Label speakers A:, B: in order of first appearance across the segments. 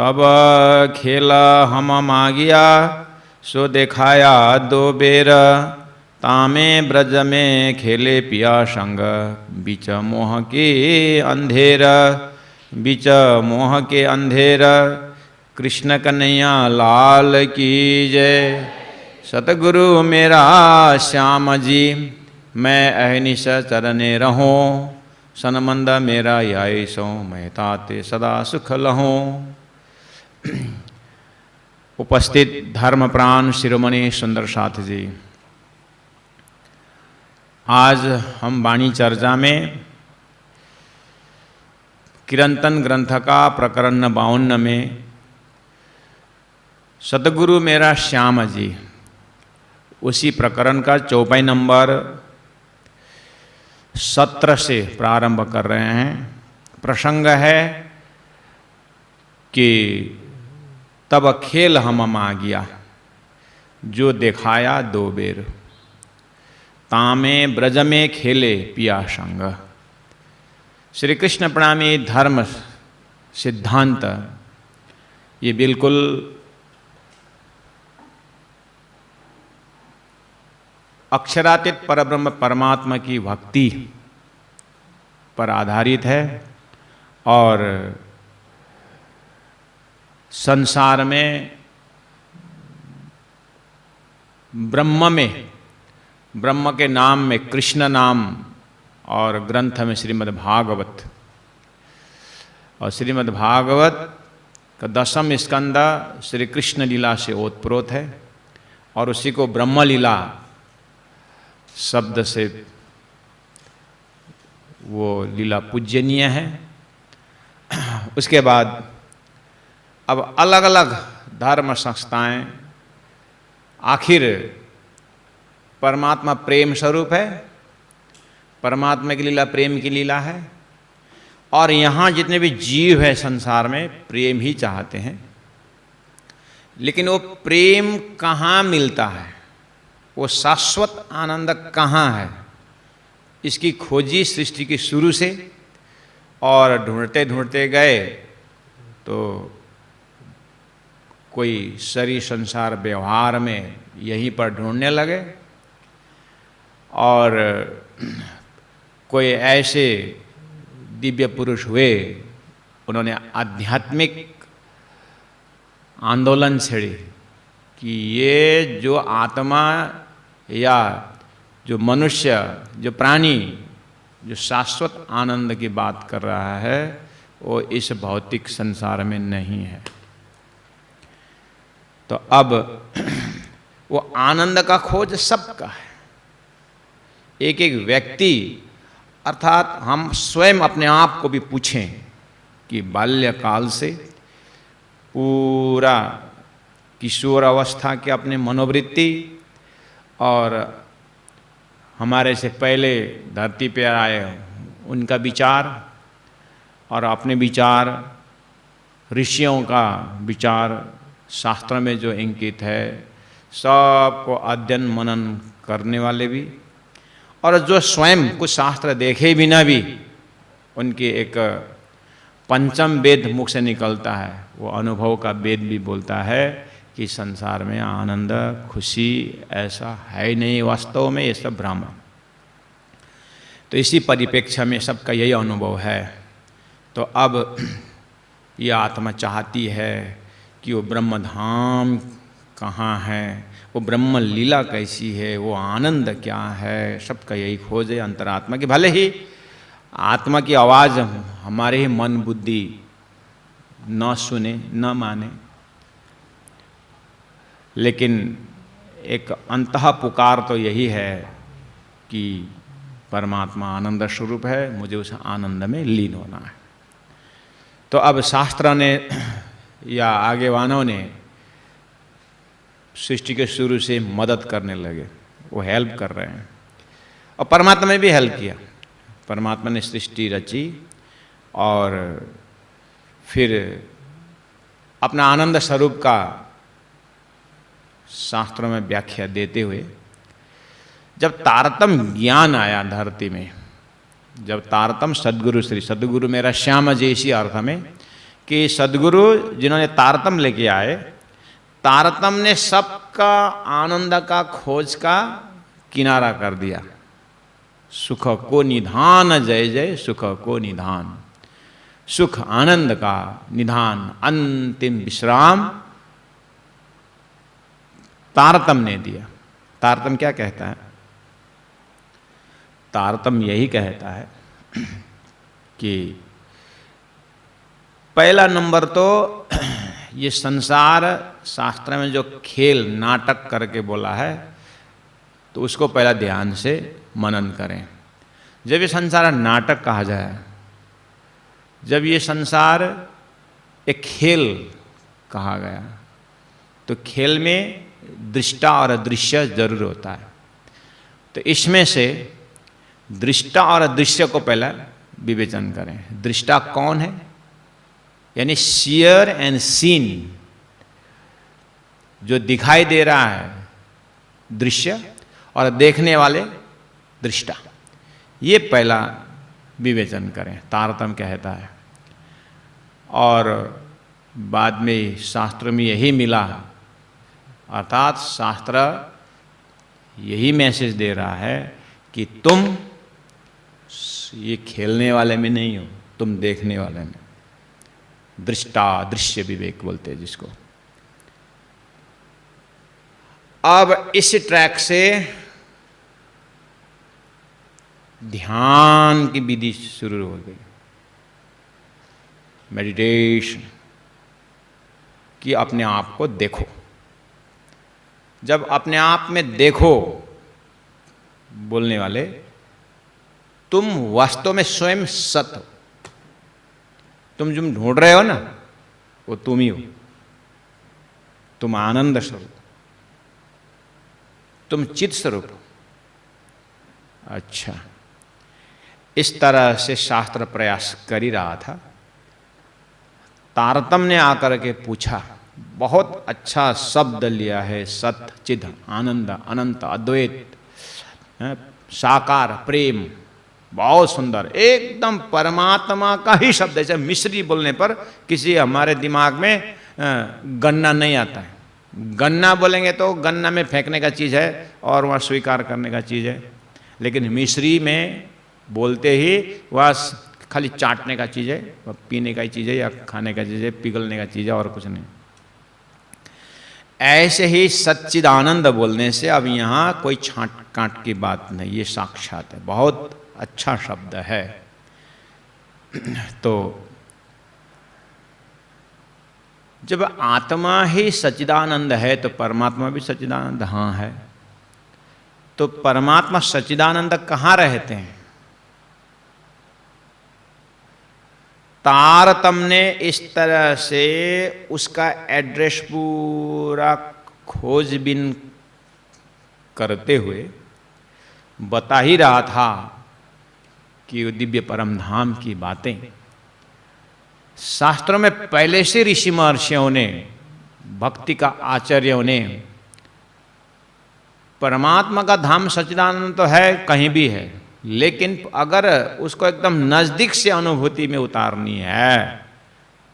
A: तब खेला हम मागिया सो दिखाया दो बेर। तामे ब्रज में खेले पिया संग बीच मोह के अंधेर। बीच मोह के अंधेर कृष्ण कन्हैया लाल की जय। सतगुरु मेरा श्याम जी मैं अहनिश चरने रहूं। सनमंद मेरा याय सो मैं ताते सदा सुख लहूं। उपस्थित धर्मप्राण शिरोमणि सुंदर साथ जी, आज हम वाणी चर्चा में कीर्तन ग्रंथ का प्रकरण 52 में सतगुरु मेरा श्याम जी उसी प्रकरण का 54 नंबर सत्र से प्रारंभ कर रहे हैं। प्रसंग है कि तब खेल हम मागिया जो दिखाया दो बेर। तामे ब्रज में खेले पिया संग। श्री कृष्ण प्रणामी धर्म सिद्धांत ये बिल्कुल अक्षरातीत परब्रह्म परमात्मा की भक्ति पर आधारित है और संसार में ब्रह्म के नाम में कृष्ण नाम और ग्रंथ में श्रीमद् भागवत, और श्रीमद् भागवत का 10वां स्कंद श्री कृष्ण लीला से ओतप्रोत है और उसी को ब्रह्म लीला शब्द से वो लीला पूजनीय है। उसके बाद अब अलग अलग धर्म संस्थाएं, आखिर परमात्मा प्रेम स्वरूप है, परमात्मा की लीला प्रेम की लीला है और यहाँ जितने भी जीव है संसार में प्रेम ही चाहते हैं। लेकिन वो प्रेम कहाँ मिलता है, वो शाश्वत आनंद कहाँ है, इसकी खोजी सृष्टि की शुरू से और ढूंढते ढूंढते गए तो कोई शरीर संसार व्यवहार में यहीं पर ढूंढने लगे और कोई ऐसे दिव्य पुरुष हुए, उन्होंने आध्यात्मिक आंदोलन छेड़ी कि ये जो आत्मा या जो मनुष्य, जो प्राणी, जो शाश्वत आनंद की बात कर रहा है वो इस भौतिक संसार में नहीं है। तो अब वो आनंद का खोज सबका है। एक एक व्यक्ति अर्थात हम स्वयं अपने आप को भी पूछें कि बाल्यकाल से पूरा किशोर अवस्था के अपने मनोवृत्ति और हमारे से पहले धरती पे आए उनका विचार और अपने विचार, ऋषियों का विचार शास्त्र में जो अंकित है, सबको अध्ययन मनन करने वाले भी और जो स्वयं कुछ शास्त्र देखे बिना भी उनकी एक पंचम वेद मुख से निकलता है, वो अनुभव का वेद भी बोलता है कि संसार में आनंद खुशी ऐसा है नहीं, वास्तव में ये सब भ्रम। तो इसी परिप्रेक्ष्य में सबका यही अनुभव है। तो अब ये आत्मा चाहती है कि वो ब्रह्म धाम कहाँ है, वो ब्रह्म लीला कैसी है, वो आनंद क्या है, सबका यही खोज है अंतरात्मा की। भले ही आत्मा की आवाज़ हमारे ही मन बुद्धि न सुने न माने, लेकिन एक अंतः पुकार तो यही है कि परमात्मा आनंद स्वरूप है, मुझे उस आनंद में लीन होना है। तो अब शास्त्र ने या आगेवानों ने सृष्टि के शुरू से मदद करने लगे, वो हेल्प कर रहे हैं और परमात्मा ने भी हेल्प किया। परमात्मा ने सृष्टि रची और फिर अपना आनंद स्वरूप का शास्त्रों में व्याख्या देते हुए जब तारतम ज्ञान आया धरती में, जब तारतम सद्गुरु श्री सद्गुरु मेरा श्याम जैसी अर्थ में कि सदगुरु जिन्होंने तारतम लेके आए, तारतम ने सबका आनंद का खोज का किनारा कर दिया। सुख को निधान जय जय सुख को निधान, सुख आनंद का निधान अंतिम विश्राम तारतम ने दिया। तारतम क्या कहता है? तारतम यही कहता है कि पहला नंबर तो ये संसार शास्त्र में जो खेल नाटक करके बोला है, तो उसको पहला ध्यान से मनन करें। जब ये संसार नाटक कहा जाए, जब ये संसार एक खेल कहा गया, तो खेल में दृष्टा और अदृश्य जरूर होता है। तो इसमें से दृष्टा और अदृश्य को पहला विवेचन करें। दृष्टा कौन है? यानी सीयर एंड सीन, जो दिखाई दे रहा है दृश्य, और देखने वाले दृष्टा, ये पहला विवेचन करें, तारतम कहता है। और बाद में शास्त्र में यही मिला, अर्थात शास्त्र यही मैसेज दे रहा है कि तुम ये खेलने वाले में नहीं हो, तुम देखने वाले में। दृष्टा दृश्य विवेक बोलते हैं जिसको। अब इस ट्रैक से ध्यान की विधि शुरू हो गई, मेडिटेशन, कि अपने आप को देखो। जब अपने आप में देखो, बोलने वाले, तुम वास्तव में स्वयं सत हो। तुम जो ढूंढ रहे हो ना, वो तुम ही हो। तुम आनंद स्वरूप, तुम चित स्वरूप हो। अच्छा, इस तरह से शास्त्र प्रयास कर ही रहा था। तारतम ने आकर के पूछा, बहुत अच्छा शब्द लिया है, सत, चिद, आनंद, अनंत, अद्वैत, साकार, प्रेम, बहुत सुंदर, एकदम परमात्मा का ही शब्द। जैसे मिश्री बोलने पर किसी हमारे दिमाग में गन्ना नहीं आता है। गन्ना बोलेंगे तो गन्ना में फेंकने का चीज़ है और वह स्वीकार करने का चीज़ है, लेकिन मिश्री में बोलते ही वह खाली चाटने का चीज़ है, वह पीने का ही चीज़ है या खाने का चीज़ है, पिघलने का चीज़ है, और कुछ नहीं। ऐसे ही सच्चिदानंद बोलने से अब यहाँ कोई छांट कांट की बात नहीं, ये साक्षात है, बहुत अच्छा शब्द है। तो जब आत्मा ही सच्चिदानंद है तो परमात्मा भी सच्चिदानंद हाँ है। तो परमात्मा सच्चिदानंद कहाँ रहते हैं? तारतम ने इस तरह से उसका एड्रेस पूरा खोजबीन करते हुए बता ही रहा था कि दिव्य परम धाम की बातें शास्त्रों में पहले से ऋषि महर्षियों ने, भक्ति का आचार्यों ने, परमात्मा का धाम सच्चिदानंद तो है, कहीं भी है, लेकिन अगर उसको एकदम नजदीक से अनुभूति में उतारनी है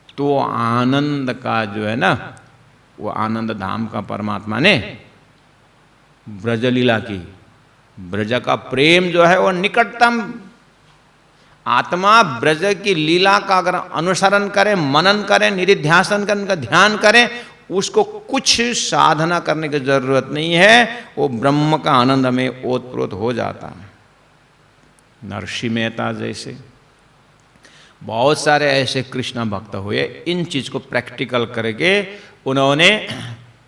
A: तो आनंद का जो है ना, वो आनंद धाम का परमात्मा ने ब्रजलीला की, ब्रज का प्रेम जो है वो निकटतम। आत्मा ब्रज की लीला का अगर अनुसरण करे, मनन करे, निधिध्यासन करे, उनका ध्यान करे, उसको कुछ साधना करने की जरूरत नहीं है, वो ब्रह्म का आनंद में ओतप्रोत हो जाता है। नरसिंह मेहता जैसे बहुत सारे ऐसे कृष्ण भक्त हुए, इन चीज को प्रैक्टिकल करके उन्होंने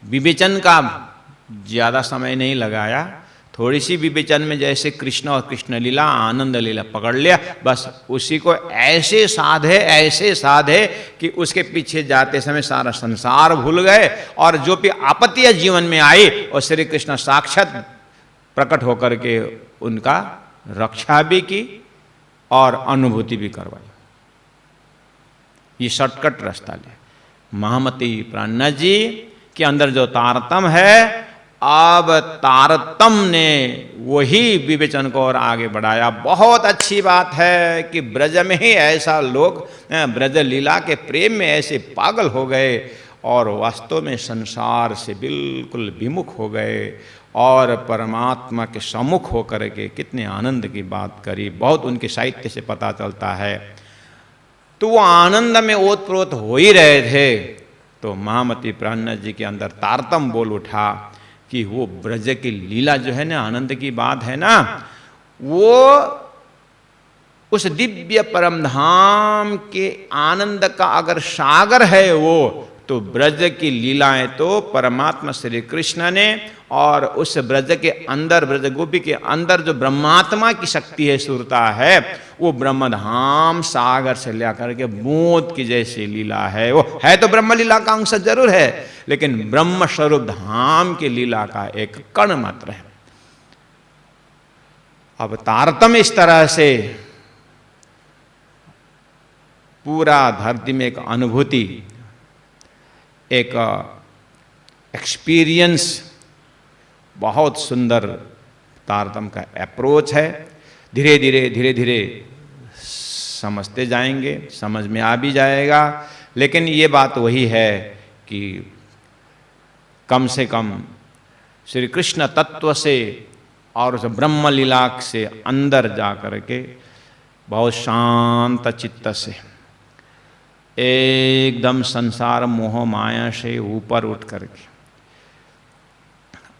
A: विवेचन का ज्यादा समय नहीं लगाया, थोड़ी सी विवेचन में जैसे कृष्ण और कृष्ण लीला, आनंद लीला पकड़ लिया, बस उसी को ऐसे साधे कि उसके पीछे जाते समय सारा संसार भूल गए, और जो भी आपत्तियां जीवन में आई और श्री कृष्ण साक्षात प्रकट होकर के उनका रक्षा भी की और अनुभूति भी करवाई। ये शॉर्टकट रास्ता ले। महामती प्राणनाथ जी के अंदर जो तारतम है अब तारतम्य ने वही विवेचन को और आगे बढ़ाया। बहुत अच्छी बात है कि ब्रज में ही ऐसा लोग ब्रज लीला के प्रेम में ऐसे पागल हो गए और वास्तव में संसार से बिल्कुल विमुख हो गए और परमात्मा के सम्मुख होकर के कितने आनंद की बात करी, बहुत उनके साहित्य से पता चलता है। तो वो आनंद में ओतप्रोत हो ही रहे थे, तो महामती प्राणनाथ जी के अंदर तारतम्य बोल उठा कि वो ब्रज की लीला जो है ना, आनंद की बात है ना, वो उस दिव्य परम धाम के आनंद का अगर सागर है वो, तो ब्रज की लीलाएं तो परमात्मा श्री कृष्ण ने और उस ब्रज के अंदर, ब्रज गोपी के अंदर जो ब्रह्मात्मा की शक्ति है, सुरता है, वो ब्रह्मधाम सागर से लेकर के बूंद की जैसी लीला है। वो है तो ब्रह्म लीला का अंश जरूर है, लेकिन ब्रह्म स्वरूप धाम की लीला का एक कण मात्र है। अब तारतम्य इस तरह से पूरा धरती में एक अनुभूति, एक एक्सपीरियंस, बहुत सुंदर तारतम्य का अप्रोच है। धीरे धीरे समझते जाएंगे, समझ में आ भी जाएगा। लेकिन ये बात वही है कि कम से कम श्री कृष्ण तत्व से और उस ब्रह्म लीला से अंदर जा कर के बहुत शांत चित्त से एकदम संसार मोह माया से ऊपर उठ करके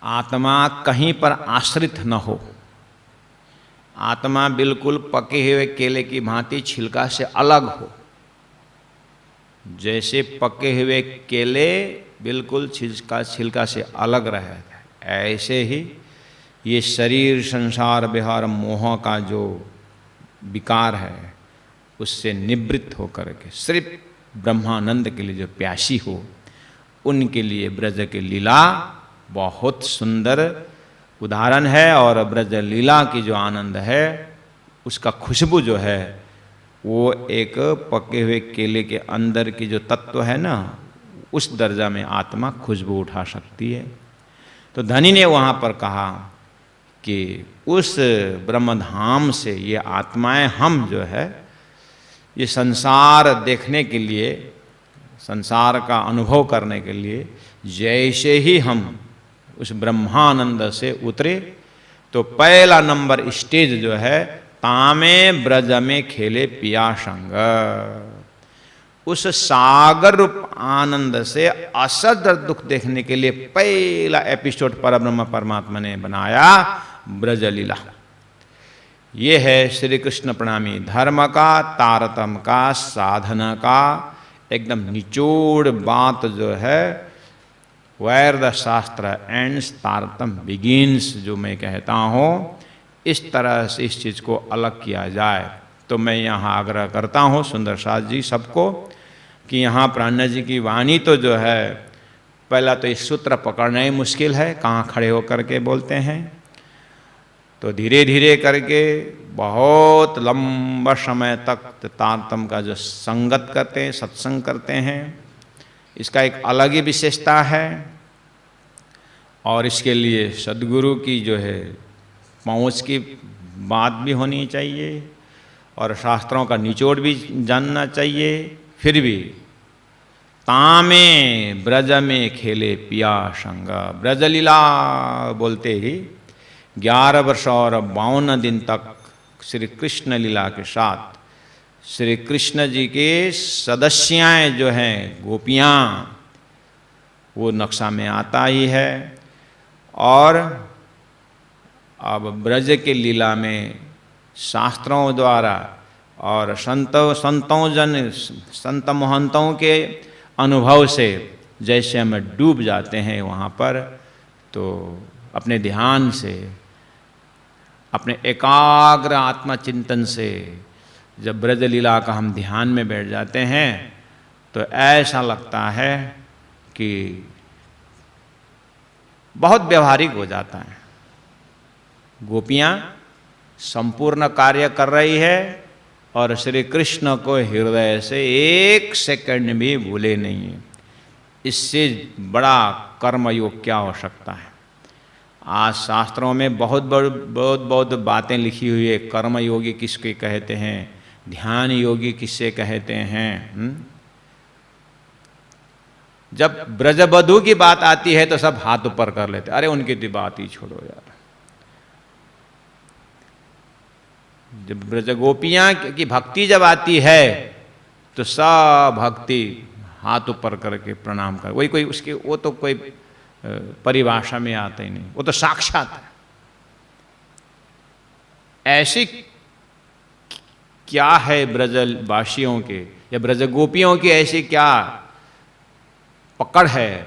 A: आत्मा कहीं पर आश्रित न हो, आत्मा बिल्कुल पके हुए केले की भांति छिलका से अलग हो। जैसे पके हुए केले बिल्कुल छिलका से अलग रहे, ऐसे ही ये शरीर संसार विहार मोह का जो विकार है, उससे निवृत्त होकर के सिर्फ ब्रह्मानंद के लिए जो प्यासी हो, उनके लिए ब्रज की लीला बहुत सुंदर उदाहरण है। और ब्रज लीला की जो आनंद है, उसका खुशबू जो है, वो एक पके हुए केले के अंदर की जो तत्व है ना, उस दर्जा में आत्मा खुशबू उठा सकती है। तो धनी ने वहाँ पर कहा कि उस ब्रह्मधाम से ये आत्माएं, हम जो है, ये संसार देखने के लिए, संसार का अनुभव करने के लिए जैसे ही हम उस ब्रह्मानंद से उतरे, तो पहला नंबर स्टेज जो है, तामे ब्रज में खेले पिया संग, उस सागर रूप आनंद से असद दुख देखने के लिए पहला एपिसोड परब्रह्म परमात्मा ने बनाया ब्रज लीला। ये है श्री कृष्ण प्रणामी धर्म का, तारतम्य का, साधना का एकदम निचोड़ बात जो है, वेयर द शास्त्र एंड्स तारतम्य बिगिन्स, जो मैं कहता हूँ, इस तरह से इस चीज़ को अलग किया जाए। तो मैं यहाँ आग्रह करता हूँ सुंदर साथ जी सबको कि यहाँ प्राणनाथ जी की वाणी तो जो है, पहला तो इस सूत्र पकड़ना ही मुश्किल है, कहाँ खड़े होकर के बोलते हैं। तो धीरे धीरे करके बहुत लंबा समय तक तारतम्य का जो संगत करते हैं, सत्संग करते हैं, इसका एक अलग ही विशेषता है। और इसके लिए सद्गुरु की जो है पहुँच की बात भी होनी चाहिए और शास्त्रों का निचोड़ भी जानना चाहिए। फिर भी तामे ब्रज में खेले पिया संग, ब्रज लीला बोलते ही 11 वर्ष और 52 दिन तक श्री कृष्ण लीला के साथ श्री कृष्ण जी के सदस्याएं जो हैं, गोपियाँ, वो नक्शा में आता ही है। और अब ब्रज के लीला में शास्त्रों द्वारा और संत महंतों के अनुभव से जैसे हम डूब जाते हैं वहाँ पर, तो अपने ध्यान से, अपने एकाग्र आत्मा चिंतन से जब ब्रज लीला का हम ध्यान में बैठ जाते हैं, तो ऐसा लगता है कि बहुत व्यवहारिक हो जाता है। गोपियाँ संपूर्ण कार्य कर रही है और श्री कृष्ण को हृदय से एक सेकंड भी भूले नहीं है। इससे बड़ा कर्मयोग क्या हो सकता है। आज शास्त्रों में बहुत बातें लिखी हुई है। कर्म योगी किसके कहते हैं, ध्यान योगी किससे कहते हैं। जब ब्रजबधू की बात आती है तो सब हाथ ऊपर कर लेते, अरे उनकी तो बात ही छोड़ो यार। जब ब्रजगोपियां की भक्ति जब आती है तो सब भक्ति हाथ ऊपर करके प्रणाम कर, वही कोई उसके वो तो कोई परिभाषा में आता ही नहीं, वो तो साक्षात है। ऐसी क्या है ब्रजवासियों के या ब्रजगोपियों की ऐसी क्या पकड़ है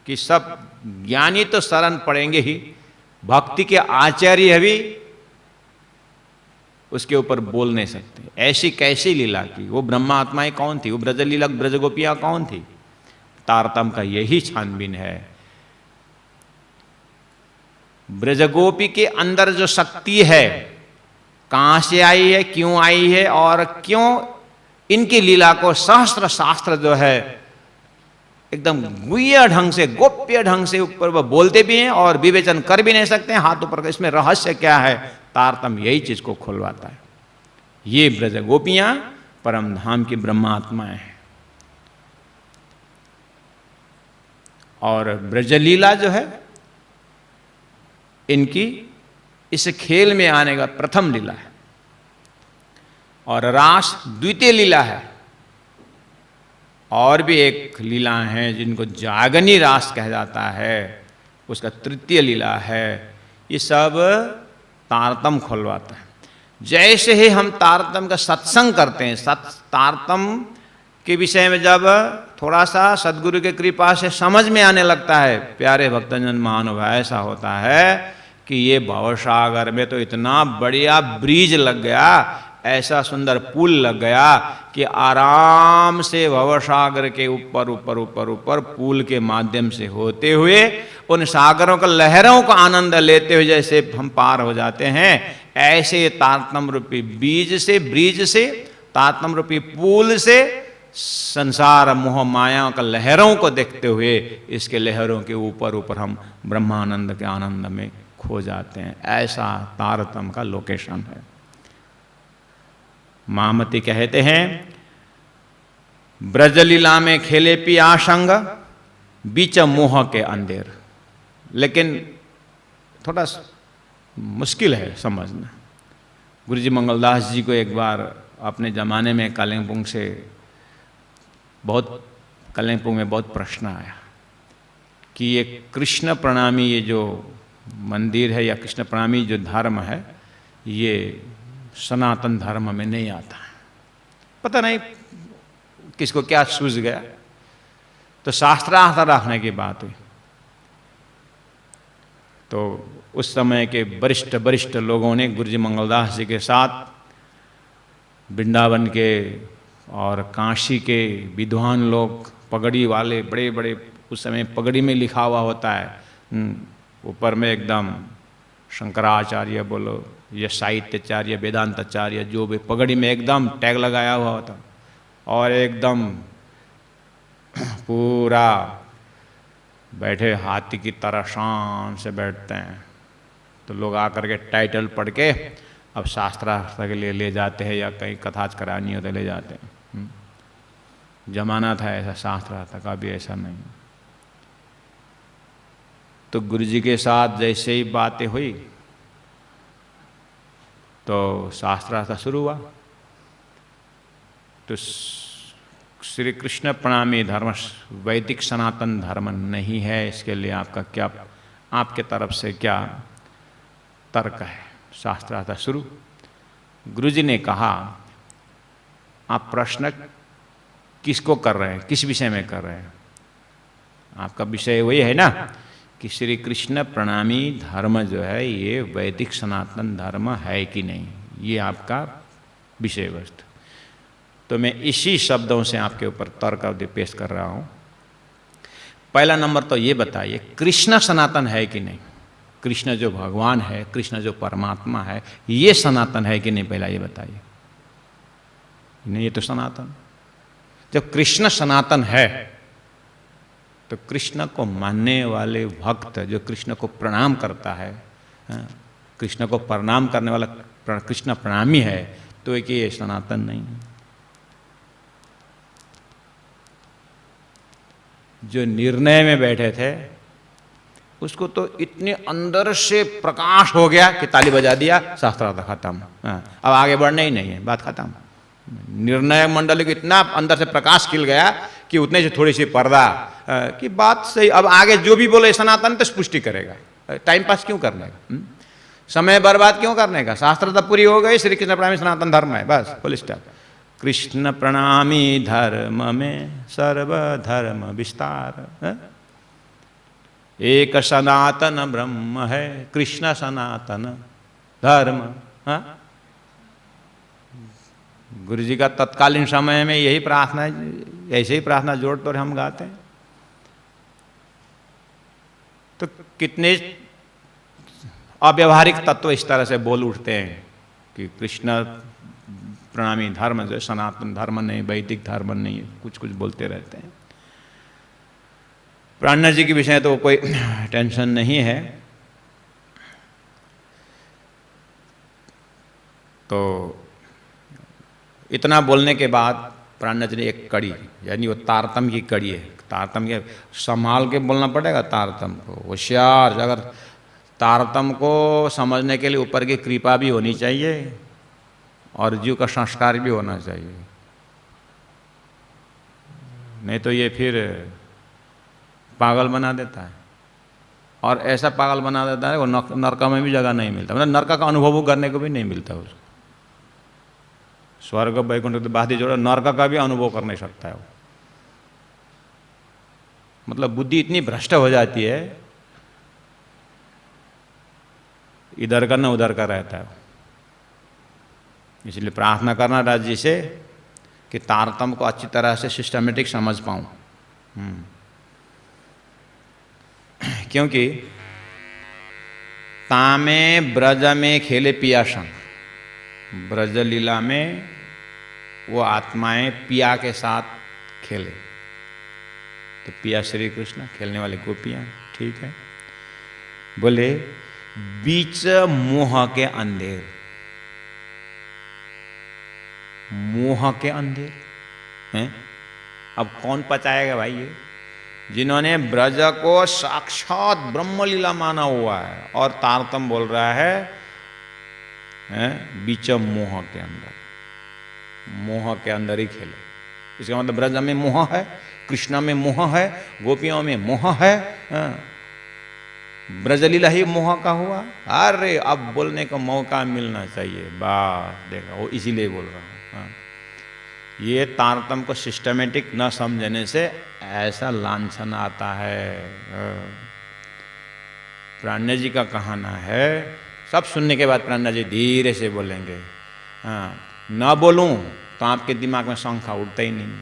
A: कि सब ज्ञानी तो शरण पड़ेंगे ही, भक्ति के आचार्य भी उसके ऊपर बोल नहीं सकते। ऐसी कैसी लीला की, वो ब्रह्मात्माएं कौन थी, वो ब्रजलीला ब्रजगोपियां कौन थी। तारतम का यही छानबीन है। ब्रजगोपी के अंदर जो शक्ति है कहां से आई है, क्यों आई है, और क्यों इनकी लीला को सहस्त्र शास्त्र जो है एकदम गुह्य ढंग से, गोप्य ढंग से ऊपर वह बोलते भी हैं और विवेचन कर भी नहीं सकते हैं हाथ ऊपर। इसमें रहस्य क्या है, तारतम यही चीज को खुलवाता है। ये ब्रजगोपियां परम धाम की ब्रह्मात्माएं हैं। और ब्रजलीला जो है इनकी इस खेल में आने का प्रथम लीला है, और रास द्वितीय लीला है। और भी एक लीला है जिनको जागनी रास कहा जाता है, उसका तृतीय लीला है। ये सब तारतम खुलवाता है। जैसे ही हम तारतम का सत्संग करते हैं, तारतम के विषय में जब थोड़ा सा सदगुरु के कृपा से समझ में आने लगता है, प्यारे भक्तजन महानुभाव, ऐसा होता है कि ये भवसागर में तो इतना बढ़िया ब्रिज लग गया, ऐसा सुंदर पुल लग गया कि आराम से भवसागर के ऊपर ऊपर ऊपर ऊपर पुल के माध्यम से होते हुए उन सागरों का लहरों का आनंद लेते हुए जैसे हम पार हो जाते हैं, ऐसे तारतम रूपी बीज से, ब्रिज से, तारतम रूपी पुल से संसार मोह माया का लहरों को देखते हुए इसके लहरों के ऊपर ऊपर हम ब्रह्मानंद के आनंद में खो जाते हैं। ऐसा तारतम का लोकेशन है। महामती कहते हैं, ब्रजलीला में खेले पिया संग, बीच मोह के अंधेर। लेकिन थोड़ा मुश्किल है समझना। गुरुजी मंगलदास जी को एक बार अपने ज़माने में कालिंपोंग में बहुत प्रश्न आया कि ये कृष्ण प्रणामी, ये जो मंदिर है या कृष्ण प्रणामी जो धर्म है, ये सनातन धर्म में नहीं आता है। पता नहीं किसको क्या सूझ गया, तो शास्त्रार्थ रखने की बात हुई। तो उस समय के वरिष्ठ लोगों ने गुरुजी मंगलदास जी के साथ वृंदावन के और काशी के विद्वान लोग, पगड़ी वाले, बड़े बड़े, उस समय पगड़ी में लिखा हुआ होता है ऊपर में एकदम शंकराचार्य बोलो या साहित्याचार्य, वेदांताचार्य, जो भी पगड़ी में एकदम टैग लगाया हुआ होता, और एकदम पूरा बैठे हाथी की तरह शान से बैठते हैं। तो लोग आकर के टाइटल पढ़ के अब शास्त्रार्थ के लिए ले जाते हैं या कहीं कथाच करानी हो तो ले जाते हैं। जमाना था ऐसा शास्त्रार्थ का, भी ऐसा नहीं। तो गुरुजी के साथ जैसे ही बातें हुई तो शास्त्रार्थ शुरू हुआ। तो श्री कृष्ण प्रणामी धर्म वैदिक सनातन धर्म नहीं है, इसके लिए आपका क्या, आपके तरफ से क्या तर्क है। शास्त्रार्थ शुरू। गुरुजी ने कहा, आप प्रश्न किसको कर रहे हैं, किस विषय में कर रहे हैं? आपका विषय वही है ना कि श्री कृष्ण प्रणामी धर्म जो है ये वैदिक सनातन धर्म है कि नहीं, ये आपका विषय वस्तु। तो मैं इसी शब्दों से आपके ऊपर तर्क पेश कर रहा हूँ। पहला नंबर तो ये बताइए, कृष्ण सनातन है कि नहीं? कृष्ण जो भगवान है, कृष्ण जो परमात्मा है, ये सनातन है कि नहीं, पहला ये बताइए। नहीं, ये तो सनातन। जब कृष्ण सनातन है तो कृष्ण को मानने वाले भक्त जो कृष्ण को प्रणाम करता है, कृष्ण को प्रणाम करने वाला कृष्ण प्रणामी है, तो एक ये सनातन नहीं है। जो निर्णय में बैठे थे उसको तो इतने अंदर से प्रकाश हो गया कि ताली बजा दिया, शास्त्रार्थ खत्म, अब आगे बढ़ना ही नहीं है, बात खत्म। निर्णय मंडल को इतना अंदर से प्रकाश खिल गया कि उतने से थोड़ी सी पर्दा कि बात सही, अब आगे जो भी बोले सनातन तो पुष्टि करेगा, टाइम पास क्यों करने का, समय बर्बाद क्यों करने का, शास्त्र तो पूरी हो गई, श्री कृष्ण प्रणामी सनातन धर्म है, बस फुल स्टॉप। कृष्ण प्रणामी धर्म में सर्वधर्म विस्तार, एक सनातन ब्रह्म है कृष्ण सनातन धर्म। गुरु जी का तत्कालीन समय में यही प्रार्थना, ऐसे ही प्रार्थना जोड़ तोड़ हम गाते हैं। तो कितने अव्यवहारिक तत्व इस तरह से बोल उठते हैं कि कृष्ण प्रणामी धर्म जो सनातन धर्म नहीं, वैदिक धर्म नहीं, कुछ कुछ बोलते रहते हैं। प्राणनाथ जी के विषय तो कोई टेंशन नहीं है। तो इतना बोलने के बाद प्राणनाथ जी ने एक कड़ी, यानी वो तारतम की कड़ी है, तारतम के संभाल के बोलना पड़ेगा, तारतम को होशियार, अगर तारतम को समझने के लिए ऊपर की कृपा भी होनी चाहिए और जीव का संस्कार भी होना चाहिए, नहीं तो ये फिर पागल बना देता है। और ऐसा पागल बना देता है वो नरक में भी जगह नहीं मिलता, मतलब नरक का अनुभव करने को भी नहीं मिलता उसको। स्वर्ग वैकुंठ तो बात ही जोड़ो, नरक का भी अनुभव कर नहीं सकता है वो। मतलब बुद्धि इतनी भ्रष्ट हो जाती है, इधर का न उधर का रहता है। इसलिए प्रार्थना करना राज जी से कि तारतम को अच्छी तरह से सिस्टमेटिक समझ पाऊं। क्योंकि तामे ब्रज में खेले पियासन, ब्रज लीला में वो आत्माएं पिया के साथ खेले, तो पिया श्री कृष्ण, खेलने वाले गोपियां, ठीक है। बोले बीच मोह के अंधेर, मोह के अंधेर हैं। अब कौन पचाएगा भाई ये, जिन्होंने ब्रज को साक्षात ब्रह्मलीला माना हुआ है और तारतम बोल रहा है बीच मोह के अंदर, मोह के अंदर ही खेले। इसका मतलब ब्रज में मोह है, कृष्ण में मोह है, गोपियों में मोह है, ब्रजलीला ही मोह का हुआ। अरे अब बोलने का मौका मिलना चाहिए, बात देखा वो इसीलिए बोल रहा हूँ। ये तारतम को सिस्टमेटिक न समझने से ऐसा लांछन आता है। प्राणनाथ जी का कहना है, सब सुनने के बाद प्राणनाथ जी धीरे से बोलेंगे, न बोलूं तो आपके दिमाग में शंका उठता ही नहीं,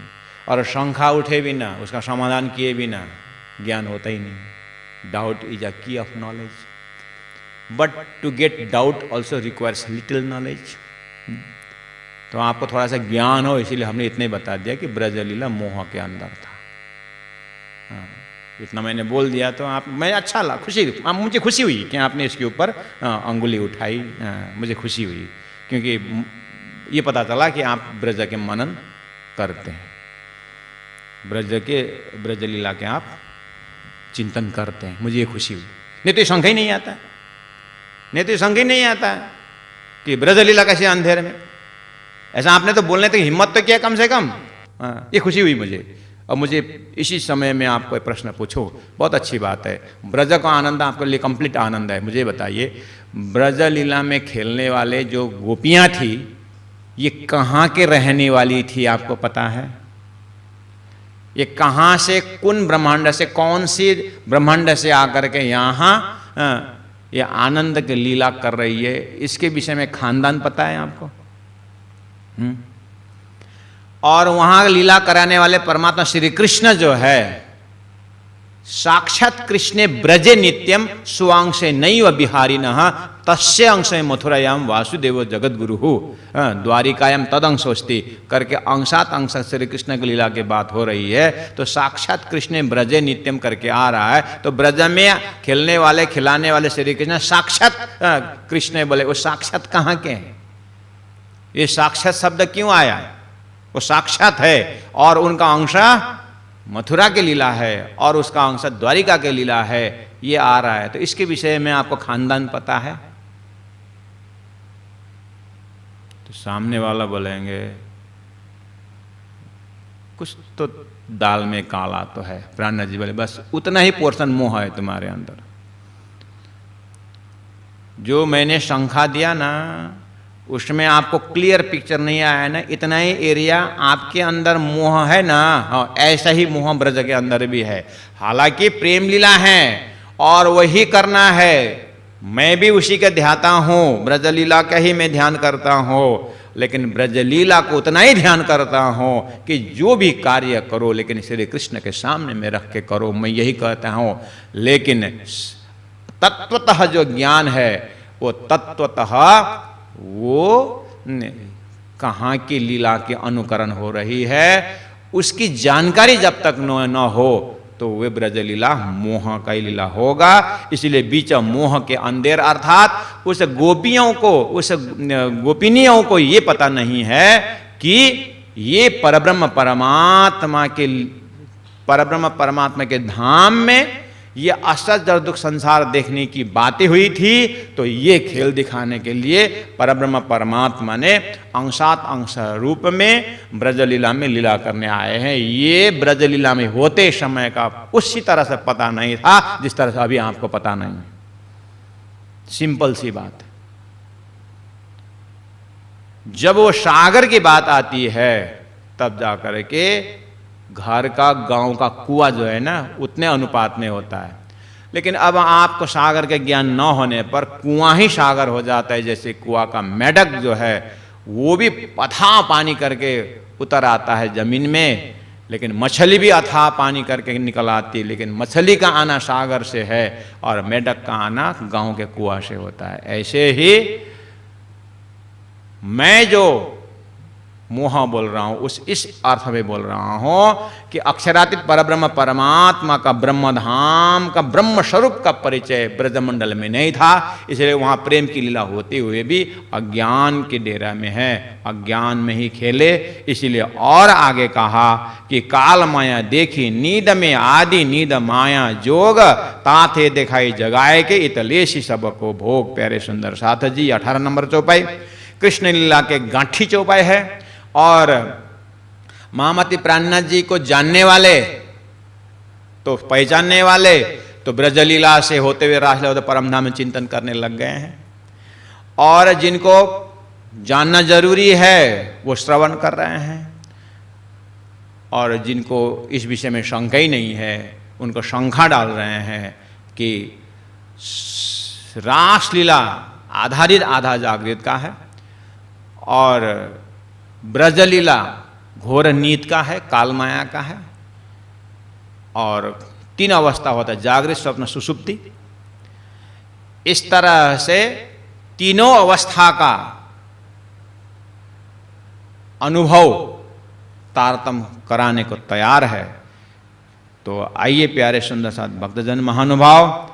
A: और शंका उठे बिना, उसका समाधान किए बिना ज्ञान होता ही नहीं। Doubt is a key of knowledge, but to get doubt also requires little knowledge. तो आपको थोड़ा सा ज्ञान हो, इसीलिए हमने इतने बता दिया कि ब्रजलीला मोह के अंदर था। इतना मैंने बोल दिया तो आप, मैं अच्छा लगा, खुशी, मुझे खुशी हुई कि आपने इसके ऊपर अंगुली उठाई, मुझे खुशी हुई, क्योंकि ये पता चला कि आप ब्रज के मनन करते हैं, ब्रजलीला के आप चिंतन करते हैं, मुझे ये खुशी हुई। नहीं तो ये शंका ही नहीं आता, नहीं तो ये शंका ही नहीं आता कि ब्रजलीला कैसे अंधेरे में, ऐसा आपने तो बोलने तक हिम्मत तो किया कम से कम। ये खुशी हुई मुझे। और मुझे इसी समय में आप कोई प्रश्न पूछो, बहुत अच्छी बात है, ब्रज का आनंद आपके लिए कंप्लीट आनंद है। मुझे बताइए, ब्रज लीला में खेलने वाले जो गोपियां थी, ये कहाँ के रहने वाली थी, आपको पता है? ये कहाँ से, कौन ब्रह्मांड से, कौन सी ब्रह्मांड से आकर के यहाँ ये आनंद की लीला कर रही है, इसके विषय में खानदान पता है आपको? और वहां लीला कराने वाले परमात्मा श्री कृष्ण जो है, साक्षात कृष्ण ब्रजे नित्यम स्वांग से नैव बिहारी न तस्य अंश मथुरायाम वासुदेव जगत गुरु द्वारिकायाम तद अंशोस्ति करके अंशात अंश श्री कृष्ण की लीला की बात हो रही है। तो साक्षात कृष्ण ब्रजे नित्यम करके आ रहा है, तो ब्रज में खेलने वाले खिलाने वाले श्री कृष्ण साक्षात कृष्ण बोले। वो साक्षात कहाँ के हैं? ये साक्षात शब्द क्यों आया? वो साक्षात है और उनका अंश मथुरा के लीला है और उसका अंश द्वारिका के लीला है, ये आ रहा है। तो इसके विषय में आपको खानदान पता है? तो सामने वाला बोलेंगे कुछ तो दाल में काला तो है। प्राणनाथ जी बोले बस उतना ही पोर्शन मोह है तुम्हारे अंदर। जो मैंने शंखा दिया ना उसमें आपको क्लियर पिक्चर नहीं आया ना, इतना ही एरिया आपके अंदर मोह है ना। हाँ, ऐसा ही मोह ब्रज के अंदर भी है। हालांकि प्रेम लीला है और वही करना है, मैं भी उसी के ध्याता हूँ, ब्रज लीला का ही मैं ध्यान करता हूँ, लेकिन ब्रज लीला को उतना ही ध्यान करता हूँ कि जो भी कार्य करो लेकिन श्री कृष्ण के सामने में रख के करो, मैं यही कहता हूँ। लेकिन तत्वतः जो ज्ञान है वो तत्वतः वो कहाँ की लीला के अनुकरण हो रही है, उसकी जानकारी जब तक न हो तो वे ब्रज लीला मोह का ही लीला होगा। इसलिए बीच मोह के अंधेर अर्थात उस गोपियों को, उस गोपिनियों को ये पता नहीं है कि ये परब्रह्म परमात्मा के धाम में ये असत जड़ दुख संसार देखने की बातें हुई थी। तो ये खेल दिखाने के लिए परब्रह्म परमात्मा ने अंशात अंश रूप में ब्रजलीला में लीला करने आए हैं। ये ब्रजलीला में होते समय का उसी तरह से पता नहीं था जिस तरह से अभी आपको पता नहीं। सिंपल सी बात। जब वो सागर की बात आती है तब जाकर के घर का गांव का कुआं जो है ना उतने अनुपात में होता है। लेकिन अब आपको सागर के ज्ञान न होने पर कुआं ही सागर हो जाता है। जैसे कुआं का मेढक जो है वो भी अथाह पानी करके उतर आता है जमीन में, लेकिन मछली भी अथाह पानी करके निकल आती है। लेकिन मछली का आना सागर से है और मेढक का आना गांव के कुआं से होता है। ऐसे ही मैं जो मोह बोल रहा हूं उस इस अर्थ में बोल रहा हूं कि अक्षरातीत परब्रह्म परमात्मा का ब्रह्मधाम का ब्रह्म स्वरूप का परिचय ब्रजमंडल में नहीं था। इसलिए वहां प्रेम की लीला होते हुए भी अज्ञान के डेरा में है, अज्ञान में ही खेले। इसीलिए और आगे कहा कि काल माया देखी नींद में आदि नींद माया जोग ताथे दिखाई जगाए के इतलेशी सबको भोग। प्यारे सुंदर साथ जी 18 नंबर चौपाई कृष्ण लीला के गांठी चौपाई है। और महामती प्राणनाथ जी को जानने वाले तो पहचानने वाले तो ब्रजलीला से होते हुए रासलीला परमधाम में चिंतन करने लग गए हैं। और जिनको जानना जरूरी है वो श्रवण कर रहे हैं, और जिनको इस विषय में शंका ही नहीं है उनको शंका डाल रहे हैं कि रासलीला आधारित आधा जागृत का है और ब्रजलीला घोर नीत का है, काल माया का है। और 3 अवस्था होता है, जागृत स्वप्न सुषुप्ति। इस तरह से तीनों अवस्था का अनुभव तारतम्य कराने को तैयार है। तो आइए प्यारे सुंदर साथ भक्तजन महानुभाव,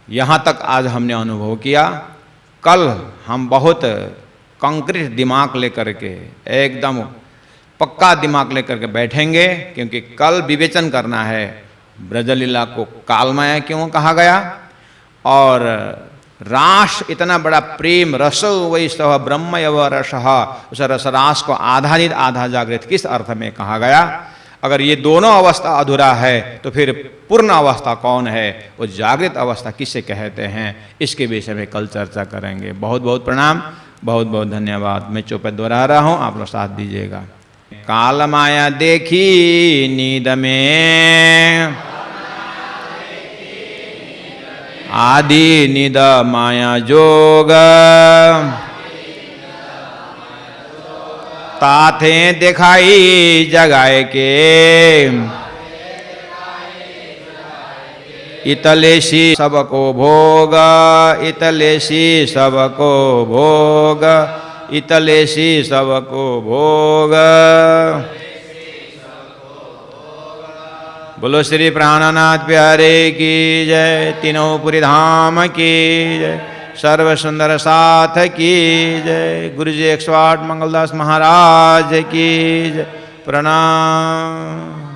A: यहां तक आज हमने अनुभव किया। कल हम बहुत कंक्रीट दिमाग लेकर के, एकदम पक्का दिमाग लेकर के बैठेंगे, क्योंकि कल विवेचन करना है ब्रजलीला को कालमाया क्यों कहा गया और रास इतना बड़ा प्रेम रस वही सह ब्रह्म एव रसः, उस रसरास को आधारित आधा जागृत किस अर्थ में कहा गया। अगर ये दोनों अवस्था अधूरा है तो फिर पूर्ण अवस्था कौन है, वो जागृत अवस्था किसे कहते हैं, इसके विषय में कल चर्चा करेंगे। बहुत बहुत प्रणाम, बहुत बहुत धन्यवाद। मैं चौपाई दोहरा रहा हूँ, आप लोग साथ दीजिएगा। काल माया देखी नींद में आदि नींद माया जोग ताथे दिखाई जगाए के इतलेसी सबको भोग, इतलेसी सबको भोग, इतलेसी सबको भोग। बोलो श्री प्राणनाथ प्यारे की जय, तीनों पुरी धाम की जय, सर्व सुंदर साथ की जय, गुरु जी 108 मंगलदास महाराज की जय। प्रणाम।